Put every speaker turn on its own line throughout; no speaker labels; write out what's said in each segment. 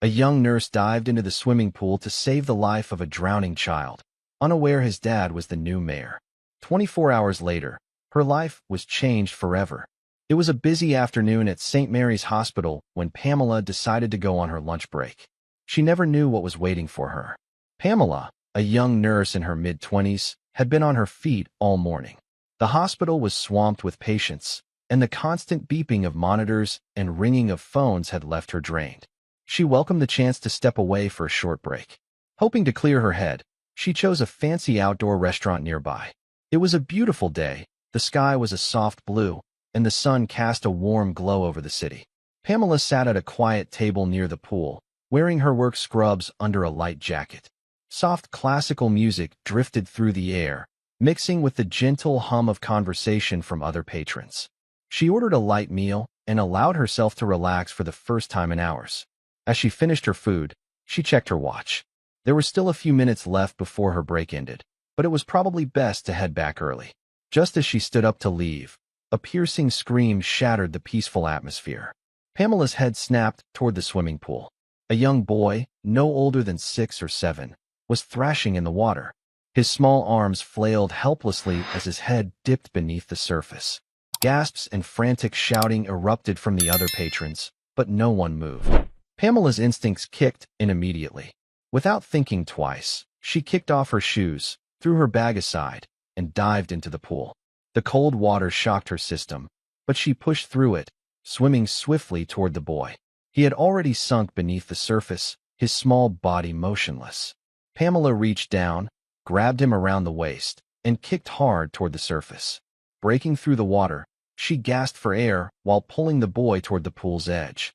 A young nurse dived into the swimming pool to save the life of a drowning child, unaware his dad was the new mayor. 24 hours later, her life was changed forever. It was a busy afternoon at St. Mary's Hospital when Pamela decided to go on her lunch break. She never knew what was waiting for her. Pamela, a young nurse in her mid-20s, had been on her feet all morning. The hospital was swamped with patients, and the constant beeping of monitors and ringing of phones had left her drained. She welcomed the chance to step away for a short break. Hoping to clear her head, she chose a fancy outdoor restaurant nearby. It was a beautiful day, the sky was a soft blue, and the sun cast a warm glow over the city. Pamela sat at a quiet table near the pool, wearing her work scrubs under a light jacket. Soft classical music drifted through the air, mixing with the gentle hum of conversation from other patrons. She ordered a light meal and allowed herself to relax for the first time in hours. As she finished her food, she checked her watch. There were still a few minutes left before her break ended, but it was probably best to head back early. Just as she stood up to leave, a piercing scream shattered the peaceful atmosphere. Pamela's head snapped toward the swimming pool. A young boy, no older than 6 or 7, was thrashing in the water. His small arms flailed helplessly as his head dipped beneath the surface. Gasps and frantic shouting erupted from the other patrons, but no one moved. Pamela's instincts kicked in immediately. Without thinking twice, she kicked off her shoes, threw her bag aside, and dived into the pool. The cold water shocked her system, but she pushed through it, swimming swiftly toward the boy. He had already sunk beneath the surface, his small body motionless. Pamela reached down, grabbed him around the waist, and kicked hard toward the surface. Breaking through the water, she gasped for air while pulling the boy toward the pool's edge.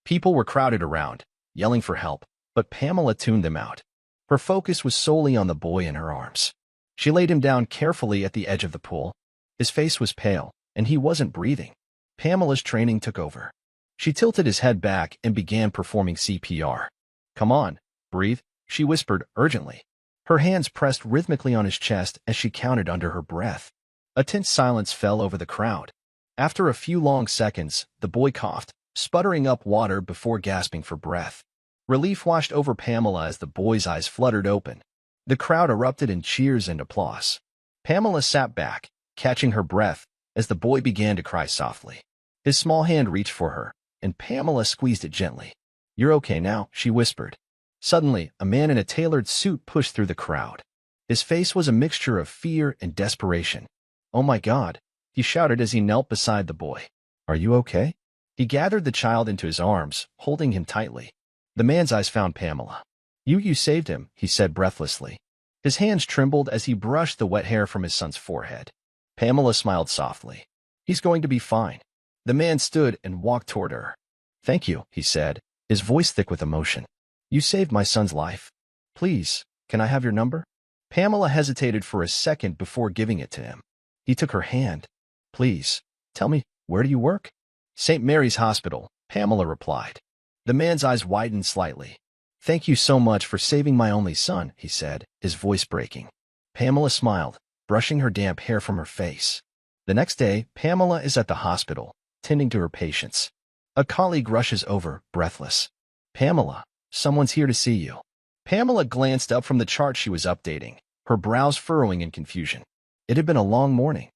People were crowded around, yelling for help, but Pamela tuned them out. Her focus was solely on the boy in her arms. She laid him down carefully at the edge of the pool. His face was pale, and he wasn't breathing. Pamela's training took over. She tilted his head back and began performing CPR. "Come on, breathe," she whispered urgently. Her hands pressed rhythmically on his chest as she counted under her breath. A tense silence fell over the crowd. After a few long seconds, the boy coughed, sputtering up water before gasping for breath. Relief washed over Pamela as the boy's eyes fluttered open. The crowd erupted in cheers and applause. Pamela sat back, catching her breath, as the boy began to cry softly. His small hand reached for her, and Pamela squeezed it gently. "You're okay now," she whispered. Suddenly, a man in a tailored suit pushed through the crowd. His face was a mixture of fear and desperation. "Oh my God," he shouted as he knelt beside the boy. "Are you okay?" He gathered the child into his arms, holding him tightly. The man's eyes found Pamela. You saved him," he said breathlessly. His hands trembled as he brushed the wet hair from his son's forehead. Pamela smiled softly. "He's going to be fine." The man stood and walked toward her. "Thank you," he said, his voice thick with emotion. "You saved my son's life. Please, can I have your number?" Pamela hesitated for a second before giving it to him. He took her hand. "Please, tell me, where do you work?" "St. Mary's Hospital," Pamela replied. The man's eyes widened slightly. "Thank you so much for saving my only son," he said, his voice breaking. Pamela smiled, brushing her damp hair from her face. The next day, Pamela is at the hospital, tending to her patients. A colleague rushes over, breathless. "Pamela, someone's here to see you." Pamela glanced up from the chart she was updating, her brows furrowing in confusion. It had been a long morning.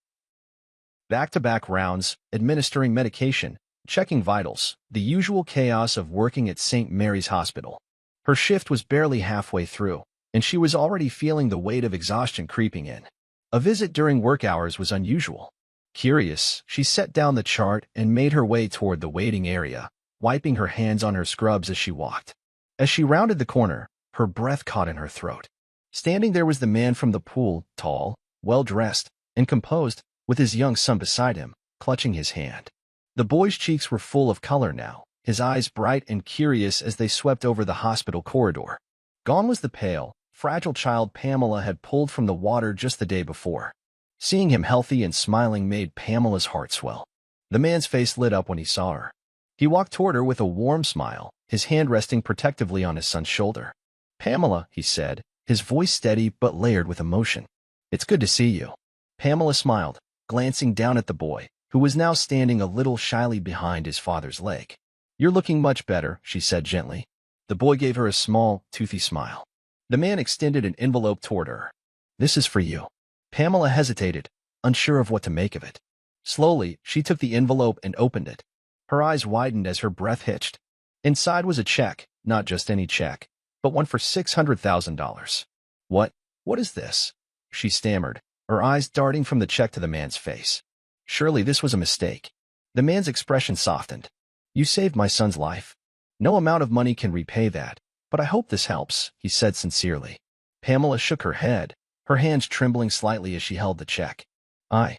Back-to-back rounds, administering medication, checking vitals, the usual chaos of working at St. Mary's Hospital. Her shift was barely halfway through, and she was already feeling the weight of exhaustion creeping in. A visit during work hours was unusual. Curious, she set down the chart and made her way toward the waiting area, wiping her hands on her scrubs as she walked. As she rounded the corner, her breath caught in her throat. Standing there was the man from the pool, tall, well-dressed, and composed, with his young son beside him, clutching his hand. The boy's cheeks were full of color now, his eyes bright and curious as they swept over the hospital corridor. Gone was the pale, fragile child Pamela had pulled from the water just the day before. Seeing him healthy and smiling made Pamela's heart swell. The man's face lit up when he saw her. He walked toward her with a warm smile, his hand resting protectively on his son's shoulder. "Pamela," he said, his voice steady but layered with emotion. "It's good to see you." Pamela smiled, glancing down at the boy, who was now standing a little shyly behind his father's leg. "You're looking much better," she said gently. The boy gave her a small, toothy smile. The man extended an envelope toward her. This is for you. Pamela hesitated, unsure of what to make of it. Slowly, she took the envelope and opened it. Her eyes widened as her breath hitched. Inside was a check, not just any check, but one for $600,000. What is this? She stammered, her eyes darting from the check to the man's face. Surely this was a mistake. The man's expression softened. You saved my son's life. No amount of money can repay that, but I hope this helps, he said sincerely. Pamela shook her head, her hands trembling slightly as she held the check. I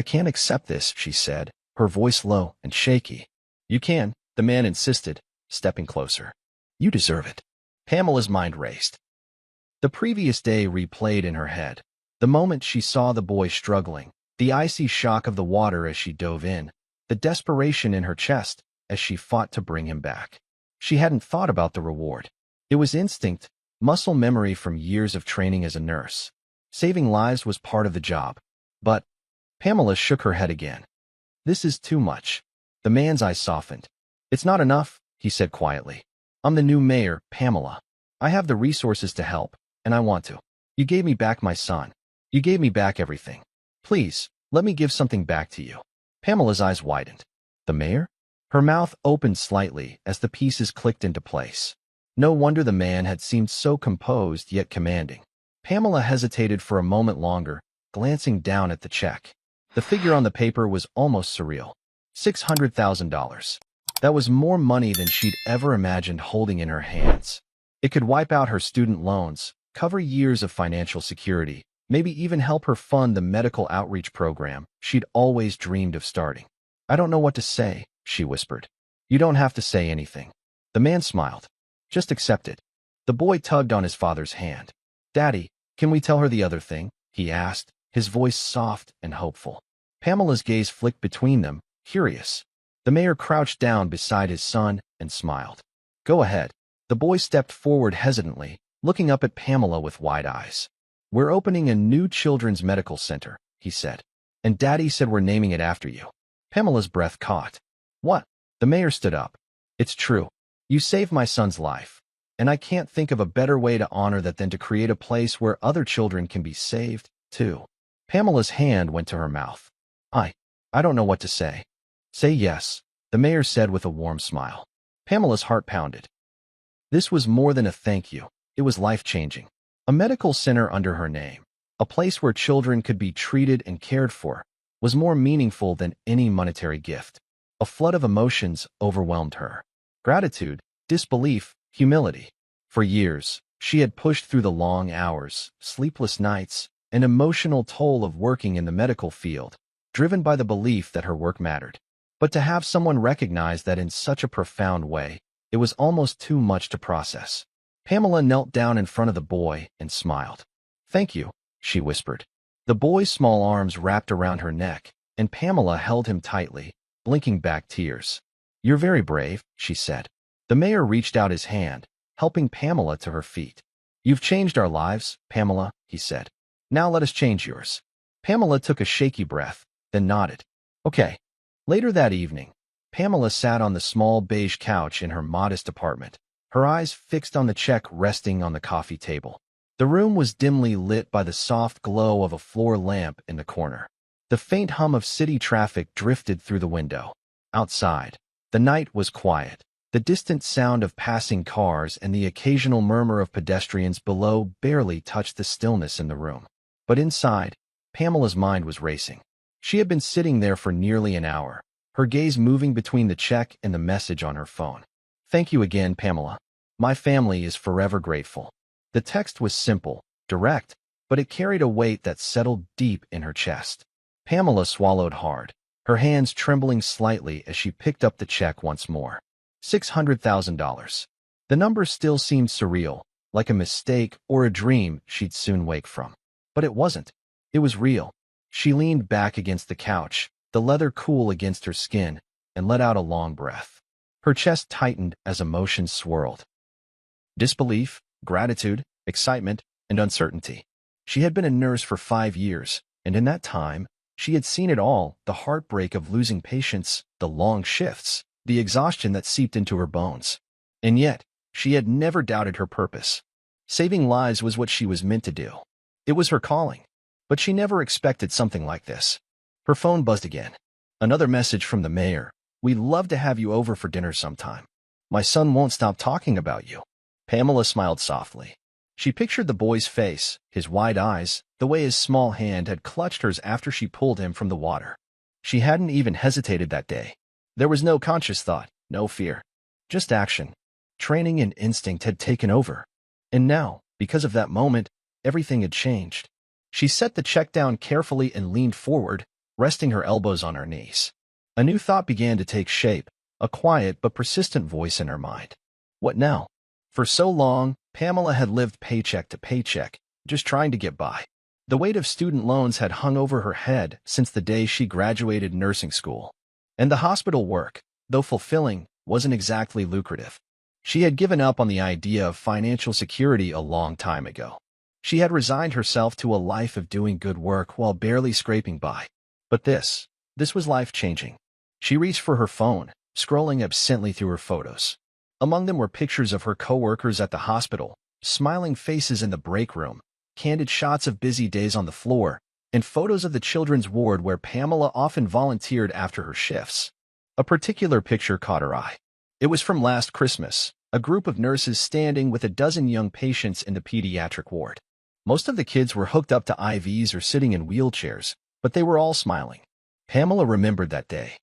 can't accept this, she said, her voice low and shaky. You can, the man insisted, stepping closer. You deserve it. Pamela's mind raced. The previous day replayed in her head. The moment she saw the boy struggling, the icy shock of the water as she dove in, the desperation in her chest as she fought to bring him back. She hadn't thought about the reward. It was instinct, muscle memory from years of training as a nurse. Saving lives was part of the job. But Pamela shook her head again. This is too much. The man's eyes softened. It's not enough, he said quietly. I'm the new mayor, Pamela. I have the resources to help, and I want to. You gave me back my son. You gave me back everything. Please, let me give something back to you. Pamela's eyes widened. The mayor? Her mouth opened slightly as the pieces clicked into place. No wonder the man had seemed so composed yet commanding. Pamela hesitated for a moment longer, glancing down at the check. The figure on the paper was almost surreal. $600,000. That was more money than she'd ever imagined holding in her hands. It could wipe out her student loans, cover years of financial security, maybe even help her fund the medical outreach program she'd always dreamed of starting. I don't know what to say, she whispered. You don't have to say anything. The man smiled. Just accept it. The boy tugged on his father's hand. Daddy, can we tell her the other thing? He asked, his voice soft and hopeful. Pamela's gaze flicked between them, curious. The mayor crouched down beside his son and smiled. Go ahead. The boy stepped forward hesitantly, looking up at Pamela with wide eyes. We're opening a new children's medical center, he said. And Daddy said we're naming it after you. Pamela's breath caught. What? The mayor stood up. It's true. You saved my son's life. And I can't think of a better way to honor that than to create a place where other children can be saved, too. Pamela's hand went to her mouth. I don't know what to say. Say yes, the mayor said with a warm smile. Pamela's heart pounded. This was more than a thank you. It was life-changing. A medical center under her name, a place where children could be treated and cared for, was more meaningful than any monetary gift. A flood of emotions overwhelmed her. Gratitude, disbelief, humility. For years, she had pushed through the long hours, sleepless nights, and emotional toll of working in the medical field, driven by the belief that her work mattered. But to have someone recognize that in such a profound way, it was almost too much to process. Pamela knelt down in front of the boy and smiled. Thank you, she whispered. The boy's small arms wrapped around her neck, and Pamela held him tightly, blinking back tears. You're very brave, she said. The mayor reached out his hand, helping Pamela to her feet. You've changed our lives, Pamela, he said. Now let us change yours. Pamela took a shaky breath, then nodded. Okay. Later that evening, Pamela sat on the small beige couch in her modest apartment, her eyes fixed on the check resting on the coffee table. The room was dimly lit by the soft glow of a floor lamp in the corner. The faint hum of city traffic drifted through the window. Outside, the night was quiet. The distant sound of passing cars and the occasional murmur of pedestrians below barely touched the stillness in the room. But inside, Pamela's mind was racing. She had been sitting there for nearly an hour, her gaze moving between the check and the message on her phone. Thank you again, Pamela. My family is forever grateful. The text was simple, direct, but it carried a weight that settled deep in her chest. Pamela swallowed hard, her hands trembling slightly as she picked up the check once more. $600,000. The number still seemed surreal, like a mistake or a dream she'd soon wake from. But it wasn't. It was real. She leaned back against the couch, the leather cool against her skin, and let out a long breath. Her chest tightened as emotions swirled. Disbelief, gratitude, excitement, and uncertainty. She had been a nurse for 5 years, and in that time, she had seen it all, the heartbreak of losing patients, the long shifts, the exhaustion that seeped into her bones. And yet, She had never doubted her purpose. Saving lives was what she was meant to do. It was her calling. But she never expected something like this. Her phone buzzed again. Another message from the mayor. "We'd love to have you over for dinner sometime. My son won't stop talking about you." Pamela smiled softly. She pictured the boy's face, his wide eyes, the way his small hand had clutched hers after she pulled him from the water. She hadn't even hesitated that day. There was no conscious thought, no fear. Just action. Training and instinct had taken over. And now, because of that moment, everything had changed. She set the check down carefully and leaned forward, resting her elbows on her knees. A new thought began to take shape, a quiet but persistent voice in her mind. What now? For so long, Pamela had lived paycheck to paycheck, just trying to get by. The weight of student loans had hung over her head since the day she graduated nursing school. And the hospital work, though fulfilling, wasn't exactly lucrative. She had given up on the idea of financial security a long time ago. She had resigned herself to a life of doing good work while barely scraping by. But this was life-changing. She reached for her phone, scrolling absently through her photos. Among them were pictures of her coworkers at the hospital, smiling faces in the break room, candid shots of busy days on the floor, and photos of the children's ward where Pamela often volunteered after her shifts. A particular picture caught her eye. It was from last Christmas, a group of nurses standing with a dozen young patients in the pediatric ward. Most of the kids were hooked up to IVs or sitting in wheelchairs, but they were all smiling. Pamela remembered that day.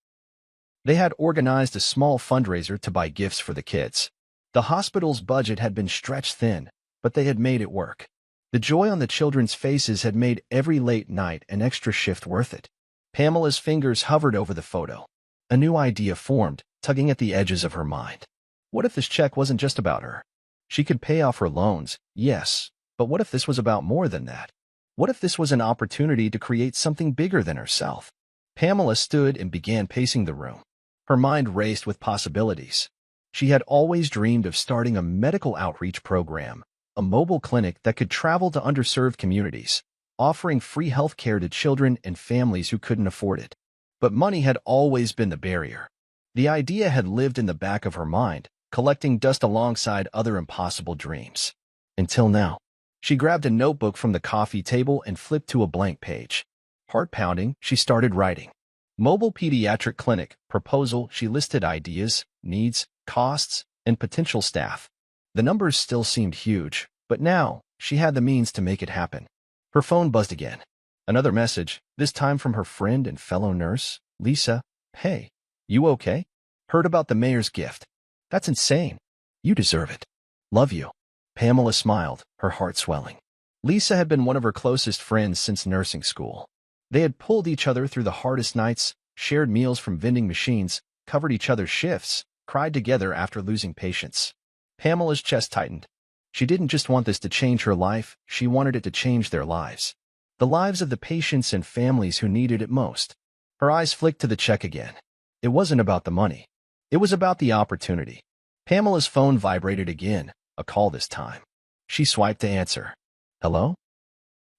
They had organized a small fundraiser to buy gifts for the kids. The hospital's budget had been stretched thin, but they had made it work. The joy on the children's faces had made every late night and extra shift worth it. Pamela's fingers hovered over the photo. A new idea formed, tugging at the edges of her mind. What if this check wasn't just about her? She could pay off her loans, yes, but what if this was about more than that? What if this was an opportunity to create something bigger than herself? Pamela stood and began pacing the room. Her mind raced with possibilities. She had always dreamed of starting a medical outreach program, a mobile clinic that could travel to underserved communities, offering free health care to children and families who couldn't afford it. But money had always been the barrier. The idea had lived in the back of her mind, collecting dust alongside other impossible dreams. Until now. She grabbed a notebook from the coffee table and flipped to a blank page. Heart pounding, she started writing. Mobile pediatric clinic, proposal. She listed ideas, needs, costs, and potential staff. The numbers still seemed huge, but now, she had the means to make it happen. Her phone buzzed again. Another message, this time from her friend and fellow nurse, Lisa. "Hey, you okay? Heard about the mayor's gift. That's insane. You deserve it. Love you." Pamela smiled, her heart swelling. Lisa had been one of her closest friends since nursing school. They had pulled each other through the hardest nights, shared meals from vending machines, covered each other's shifts, cried together after losing patients. Pamela's chest tightened. She didn't just want this to change her life, she wanted it to change their lives. The lives of the patients and families who needed it most. Her eyes flicked to the check again. It wasn't about the money. It was about the opportunity. Pamela's phone vibrated again, a call this time. She swiped to answer. "Hello?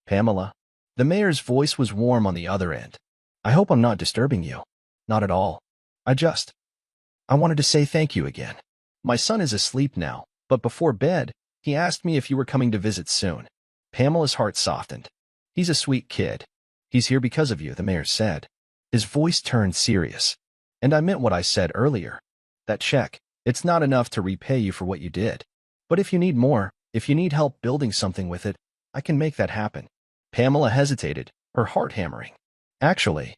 Pamela?" The mayor's voice was warm on the other end. "I hope I'm not disturbing you." "Not at all. I wanted to say thank you again. My son is asleep now, but before bed, he asked me if you were coming to visit soon." Pamela's heart softened. "He's a sweet kid. He's here because of you," the mayor said. His voice turned serious. "And I meant what I said earlier. That check, it's not enough to repay you for what you did. But if you need more, if you need help building something with it, I can make that happen." Pamela hesitated, her heart hammering. "Actually,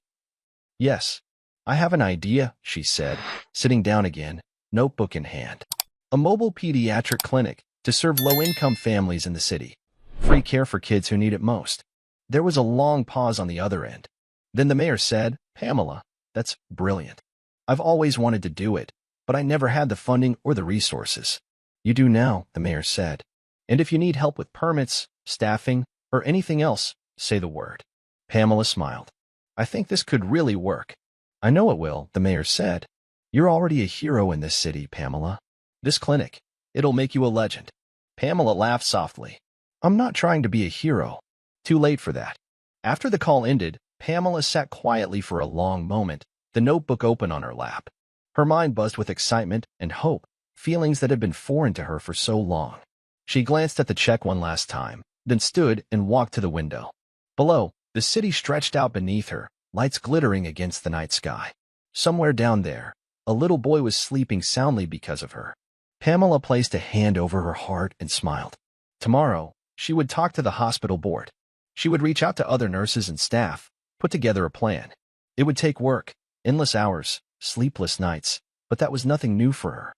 yes, I have an idea," she said, sitting down again, notebook in hand. "A mobile pediatric clinic to serve low-income families in the city. Free care for kids who need it most." There was a long pause on the other end. Then the mayor said, "Pamela, that's brilliant. I've always wanted to do it, but I never had the funding or the resources." "You do now," the mayor said. "And if you need help with permits, staffing, or anything else, say the word." Pamela smiled. "I think this could really work." "I know it will," the mayor said. "You're already a hero in this city, Pamela. This clinic, it'll make you a legend." Pamela laughed softly. "I'm not trying to be a hero. Too late for that." After the call ended, Pamela sat quietly for a long moment, the notebook open on her lap. Her mind buzzed with excitement and hope. feelings that had been foreign to her for so long. She glanced at the check one last time, then stood and walked to the window. Below, the city stretched out beneath her, lights glittering against the night sky. Somewhere down there, a little boy was sleeping soundly because of her. Pamela placed a hand over her heart and smiled. Tomorrow, she would talk to the hospital board. She would reach out to other nurses and staff, put together a plan. It would take work, endless hours, sleepless nights, but that was nothing new for her.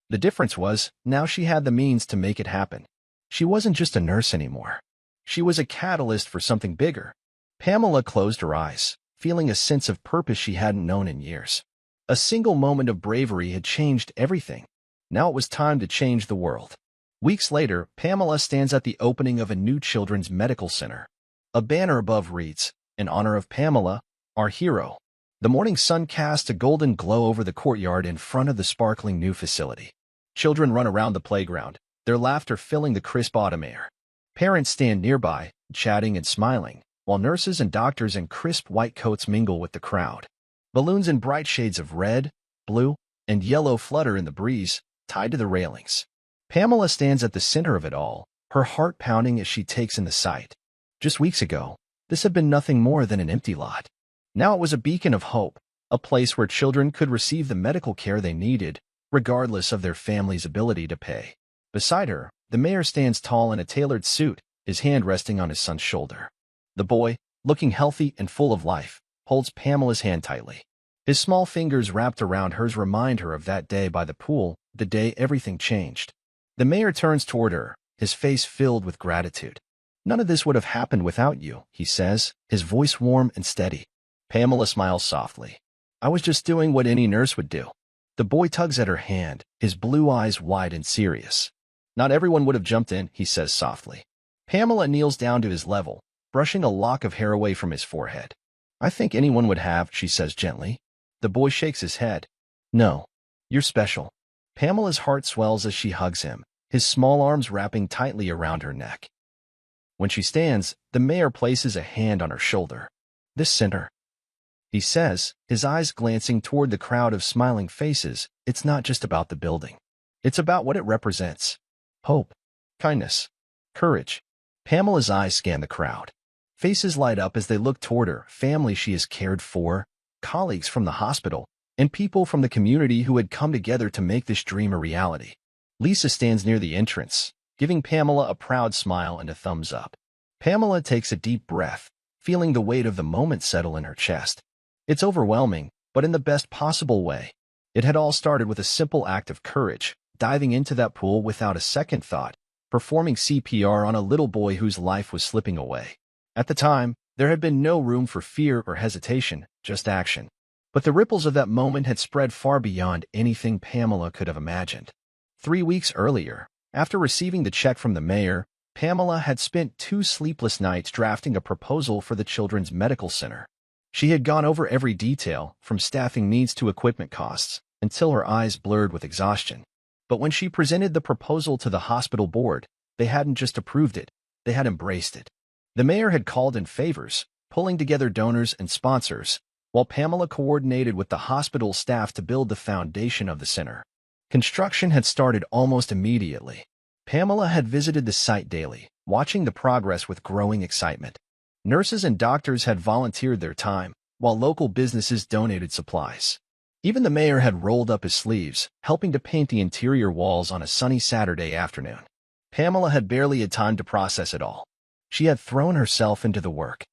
The difference was, now she had the means to make it happen. She wasn't just a nurse anymore. She was a catalyst for something bigger. Pamela closed her eyes, feeling a sense of purpose she hadn't known in years. A single moment of bravery had changed everything. Now it was time to change the world. Weeks later, Pamela stands at the opening of a new children's medical center. A banner above reads, "In honor of Pamela, our hero." The morning sun cast a golden glow over the courtyard in front of the sparkling new facility. Children run around the playground, their laughter filling the crisp autumn air. Parents stand nearby, chatting and smiling, while nurses and doctors in crisp white coats mingle with the crowd. Balloons in bright shades of red, blue, and yellow flutter in the breeze, tied to the railings. Pamela stands at the center of it all, her heart pounding as she takes in the sight. Just weeks ago, this had been nothing more than an empty lot. Now it was a beacon of hope, a place where children could receive the medical care they needed, regardless of their family's ability to pay. Beside her, the mayor stands tall in a tailored suit, his hand resting on his son's shoulder. The boy, looking healthy and full of life, holds Pamela's hand tightly. His small fingers wrapped around hers remind her of that day by the pool, the day everything changed. The mayor turns toward her, his face filled with gratitude. "None of this would have happened without you," he says, his voice warm and steady. Pamela smiles softly. "I was just doing what any nurse would do." The boy tugs at her hand, his blue eyes wide and serious. "Not everyone would have jumped in," he says softly. Pamela kneels down to his level, brushing a lock of hair away from his forehead. "I think anyone would have," she says gently. The boy shakes his head. "No, you're special." Pamela's heart swells as she hugs him, his small arms wrapping tightly around her neck. When she stands, the mayor places a hand on her shoulder. "This center," he says, his eyes glancing toward the crowd of smiling faces, "it's not just about the building. It's about what it represents. Hope, kindness, courage." Pamela's eyes scan the crowd. Faces light up as they look toward her, family she has cared for, colleagues from the hospital, and people from the community who had come together to make this dream a reality. Lisa stands near the entrance, giving Pamela a proud smile and a thumbs up. Pamela takes a deep breath, feeling the weight of the moment settle in her chest. It's overwhelming, but in the best possible way. It had all started with a simple act of courage, diving into that pool without a second thought, performing CPR on a little boy whose life was slipping away. At the time, there had been no room for fear or hesitation, just action. But the ripples of that moment had spread far beyond anything Pamela could have imagined. 3 weeks earlier, after receiving the check from the mayor, Pamela had spent 2 sleepless nights drafting a proposal for the Children's Medical Center. She had gone over every detail, from staffing needs to equipment costs, until her eyes blurred with exhaustion. But when she presented the proposal to the hospital board, they hadn't just approved it, they had embraced it. The mayor had called in favors, pulling together donors and sponsors, while Pamela coordinated with the hospital staff to build the foundation of the center. Construction had started almost immediately. Pamela had visited the site daily, watching the progress with growing excitement. Nurses and doctors had volunteered their time, while local businesses donated supplies. Even the mayor had rolled up his sleeves, helping to paint the interior walls on a sunny Saturday afternoon. Pamela had barely had time to process it all. She had thrown herself into the work,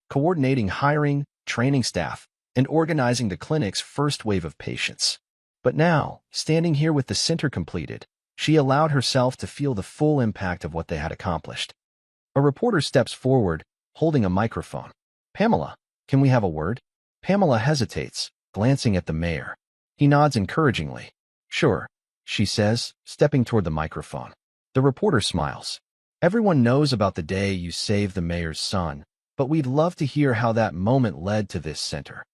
coordinating hiring, training staff, and organizing the clinic's first wave of patients. But now, standing here with the center completed, she allowed herself to feel the full impact of what they had accomplished. A reporter steps forward, holding a microphone. "Pamela, can we have a word?" Pamela hesitates, glancing at the mayor. He nods encouragingly. "Sure," she says, stepping toward the microphone. The reporter smiles. "Everyone knows about the day you saved the mayor's son, but we'd love to hear how that moment led to this center."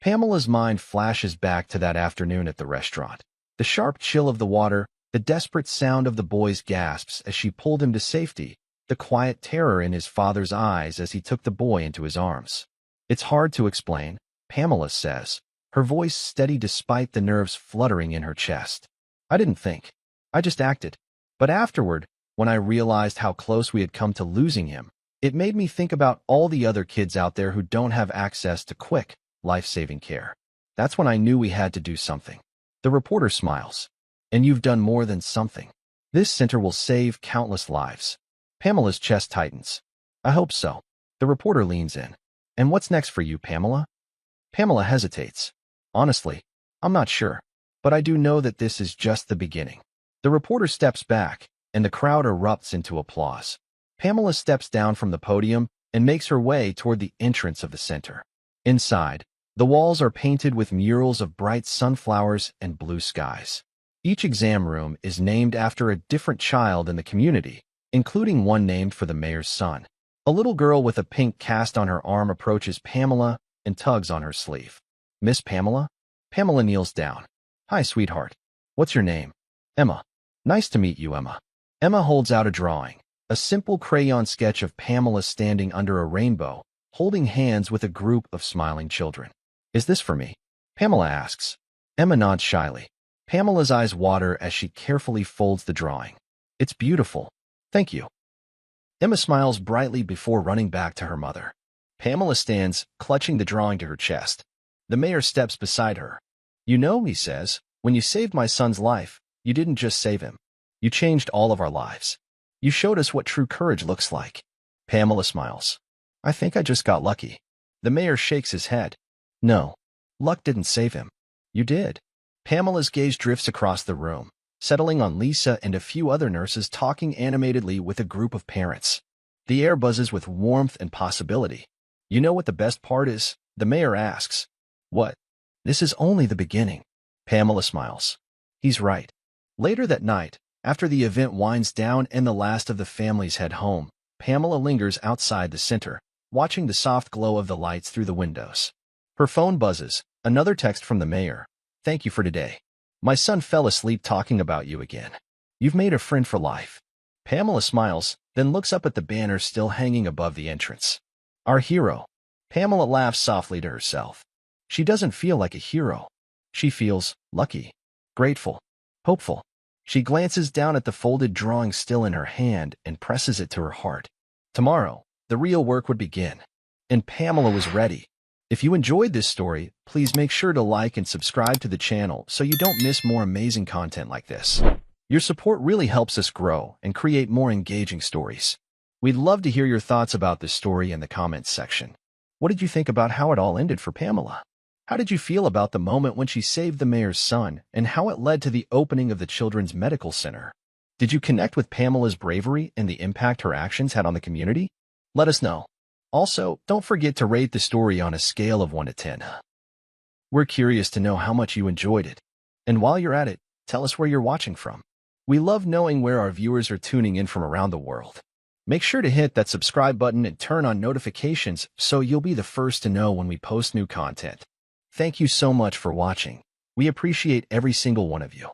Pamela's mind flashes back to that afternoon at the restaurant. The sharp chill of the water, the desperate sound of the boy's gasps as she pulled him to safety, the quiet terror in his father's eyes as he took the boy into his arms. "It's hard to explain," Pamela says, her voice steady despite the nerves fluttering in her chest. I didn't think. I just acted. But afterward, when I realized how close we had come to losing him, it made me think about all the other kids out there who don't have access to quick, life-saving care. That's when I knew we had to do something. The reporter smiles. And you've done more than something. This center will save countless lives. Pamela's chest tightens. I hope so. The reporter leans in. And what's next for you, Pamela? Pamela hesitates. Honestly, I'm not sure. But I do know that this is just the beginning. The reporter steps back, and the crowd erupts into applause. Pamela steps down from the podium and makes her way toward the entrance of the center. Inside, the walls are painted with murals of bright sunflowers and blue skies. Each exam room is named after a different child in the community, including one named for the mayor's son. A little girl with a pink cast on her arm approaches Pamela and tugs on her sleeve. Miss Pamela? Pamela kneels down. Hi, sweetheart. What's your name? Emma. Nice to meet you, Emma. Emma holds out a drawing, a simple crayon sketch of Pamela standing under a rainbow, holding hands with a group of smiling children. Is this for me? Pamela asks. Emma nods shyly. Pamela's eyes water as she carefully folds the drawing. It's beautiful. Thank you. Emma smiles brightly before running back to her mother. Pamela stands, clutching the drawing to her chest. The mayor steps beside her. You know, he says, when you saved my son's life, you didn't just save him. You changed all of our lives. You showed us what true courage looks like. Pamela smiles. I think I just got lucky. The mayor shakes his head. No, luck didn't save him. You did. Pamela's gaze drifts across the room, settling on Lisa and a few other nurses talking animatedly with a group of parents. The air buzzes with warmth and possibility. You know what the best part is? The mayor asks. What? This is only the beginning. Pamela smiles. He's right. Later that night, after the event winds down and the last of the families head home, Pamela lingers outside the center, watching the soft glow of the lights through the windows. Her phone buzzes, another text from the mayor. Thank you for today. My son fell asleep talking about you again. You've made a friend for life. Pamela smiles, then looks up at the banner still hanging above the entrance. Our hero. Pamela laughs softly to herself. She doesn't feel like a hero. She feels lucky, grateful, hopeful. She glances down at the folded drawing still in her hand and presses it to her heart. Tomorrow, the real work would begin. And Pamela was ready. If you enjoyed this story, please make sure to like and subscribe to the channel so you don't miss more amazing content like this. Your support really helps us grow and create more engaging stories. We'd love to hear your thoughts about this story in the comments section. What did you think about how it all ended for Pamela? How did you feel about the moment when she saved the mayor's son and how it led to the opening of the Children's Medical Center? Did you connect with Pamela's bravery and the impact her actions had on the community? Let us know. Also, don't forget to rate the story on a scale of 1 to 10. We're curious to know how much you enjoyed it. And while you're at it, tell us where you're watching from. We love knowing where our viewers are tuning in from around the world. Make sure to hit that subscribe button and turn on notifications so you'll be the first to know when we post new content. Thank you so much for watching. We appreciate every single one of you.